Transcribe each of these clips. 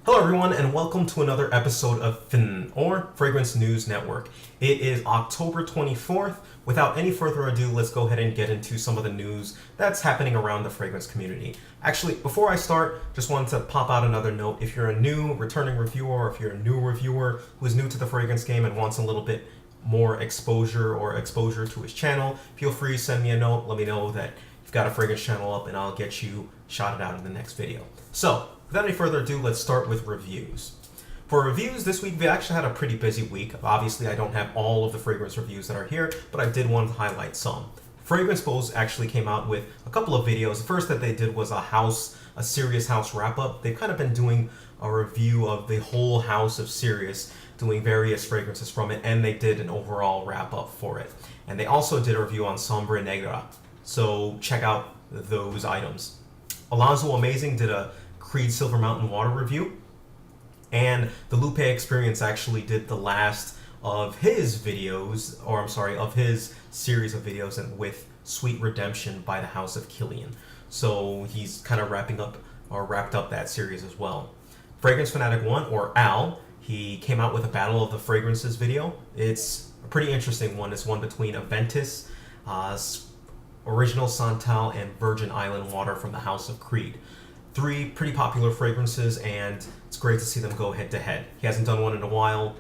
Hello everyone and welcome to another episode of FNN, or Fragrance News Network. It is October 24th. Without any further ado, let's go ahead and get into some of the news that's happening around the fragrance community. Actually, before I start, just wanted to pop out another note. If you're a new returning reviewer, or if you're a new reviewer who is new to the fragrance game and wants a little bit more exposure to his channel, feel free to send me a note. Let me know that you've got a fragrance channel up and I'll get you shouted out in the next video. So, without any further ado, let's start with reviews. For reviews this week, we actually had a pretty busy week. Obviously, I don't have all of the fragrance reviews that are here, but I did want to highlight some. Fragrance Pose actually came out with a couple of videos. The first that they did was a Serious House wrap-up. They've kind of been doing a review of the whole house of Serious, doing various fragrances from it, and they did an overall wrap-up for it. And they also did a review on Sombra Negra, so check out those items. Alonzo Amazing did a Creed Silver Mountain Water review, and the Lupe Experience actually did the last of his videos, of his series of videos, and with Sweet Redemption by the House of Kilian. So he's kind of wrapped up that series as well. Fragrance Fanatic 1, or Al, he came out with a Battle of the Fragrances video. It's a pretty interesting one. It's one between Aventus, Original Santal, and Virgin Island Water from the House of Creed. Three pretty popular fragrances, and it's great to see them go head to head. He hasn't done one in a while.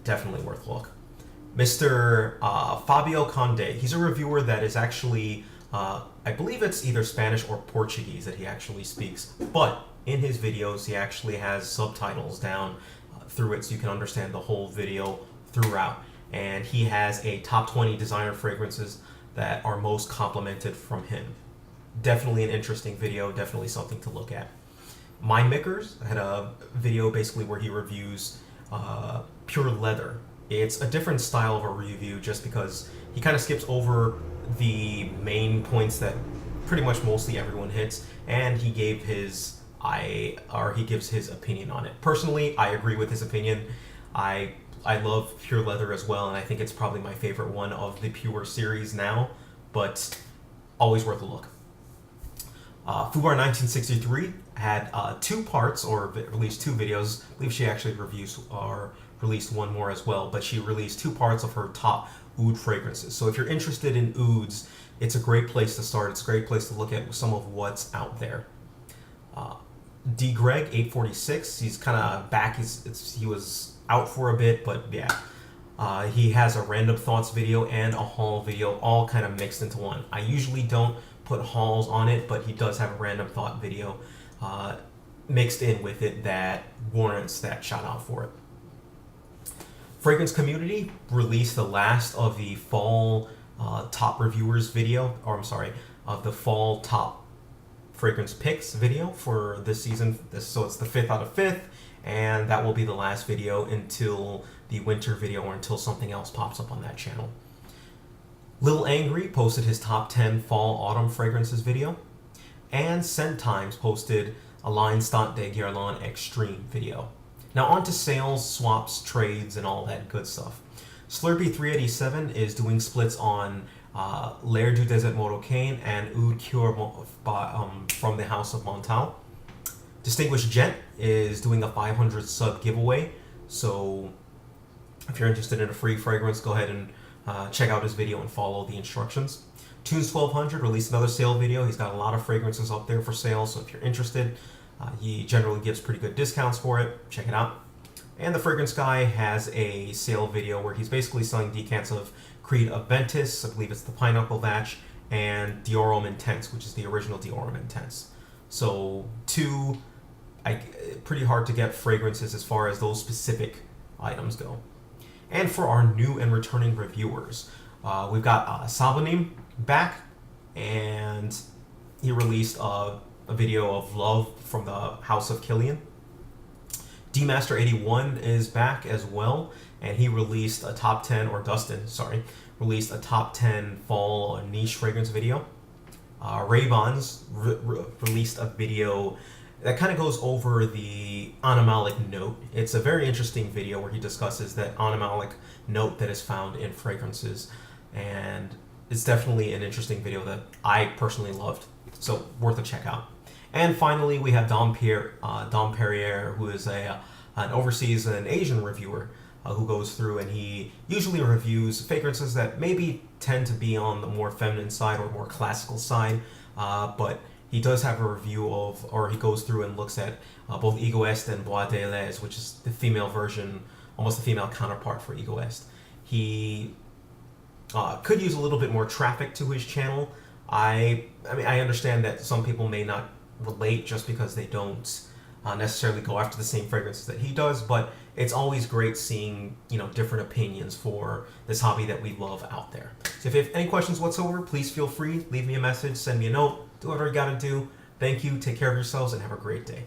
Definitely worth a look. Mr. Fabio Conde, he's a reviewer that is actually, I believe it's either Spanish or Portuguese that he actually speaks, but in his videos he actually has subtitles down through it so you can understand the whole video throughout. And he has a top 20 designer fragrances that are most complimented from him. Definitely an interesting video, definitely something to look at. Mind Makers had a video basically where he reviews Pure Leather. It's a different style of a review just because he kind of skips over the main points that pretty much mostly everyone hits, and he gives his opinion on it. Personally, I agree with his opinion. I love Pure Leather as well, and I think it's probably my favorite one of the Pure series now, but always worth a look. Fubar 1963 had two parts, or released two videos. I believe she actually released one more as well, but she released two parts of her top oud fragrances. So if you're interested in ouds, it's a great place to start. It's a great place to look at some of what's out there. D. Greg 846, he's kind of back. He was out for a bit, but yeah. He has a Random Thoughts video and a haul video all kind of mixed into one. I usually don't put hauls on it, but he does have a Random Thought video mixed in with it that warrants that shout out for it. Fragrance Community released the last of the fall top reviewers video, of the fall top fragrance picks video for this season. So it's the 5th out of 5th, and that will be the last video until the winter video or until something else pops up on that channel. Lil Angry posted his top 10 fall autumn fragrances video, and Scent Times posted a L'Instant de Guerlain Extreme video. Now on to sales, swaps, trades, and all that good stuff. Slurpee 387 is doing splits on L'air du Désert Marocain and Oud Cure from the House of Montal. Distinguished Gent is doing a 500 sub giveaway, so if you're interested in a free fragrance, go ahead and check out his video and follow the instructions. Tunes 1200 released another sale video. He's got a lot of fragrances up there for sale, so if you're interested, he generally gives pretty good discounts for it. Check it out. And the Fragrance Guy has a sale video where he's basically selling decants of Creed Aventus, I believe it's the Pineapple Batch, and Diorum Intense, which is the original Diorum Intense. So two pretty hard to get fragrances as far as those specific items go. And for our new and returning reviewers, we've got Sabonim back, and he released a video of Love from the House of Kilian. D-Master81 is back as well, and he released a top 10, or Dustin, released a top 10 fall niche fragrance video. Ray-Bans released a video that kind of goes over the animalic note. It's a very interesting video where he discusses that animalic note that is found in fragrances, and it's definitely an interesting video that I personally loved, so worth a check out. And finally, we have Dom Perrier, who is an overseas and Asian reviewer who goes through and he usually reviews fragrances that maybe tend to be on the more feminine side or more classical side, but he does have a review of, or he goes through and looks at both Ego Est and Bois de Les, which is the female version, almost the female counterpart for Ego Est. He could use a little bit more traffic to his channel. I mean, I understand that some people may not relate just because they don't necessarily go after the same fragrances that he does, but it's always great seeing, you know, different opinions for this hobby that we love out there. So if you have any questions whatsoever, please feel free, leave me a message, send me a note, do whatever you gotta do. Thank you, take care of yourselves, and have a great day.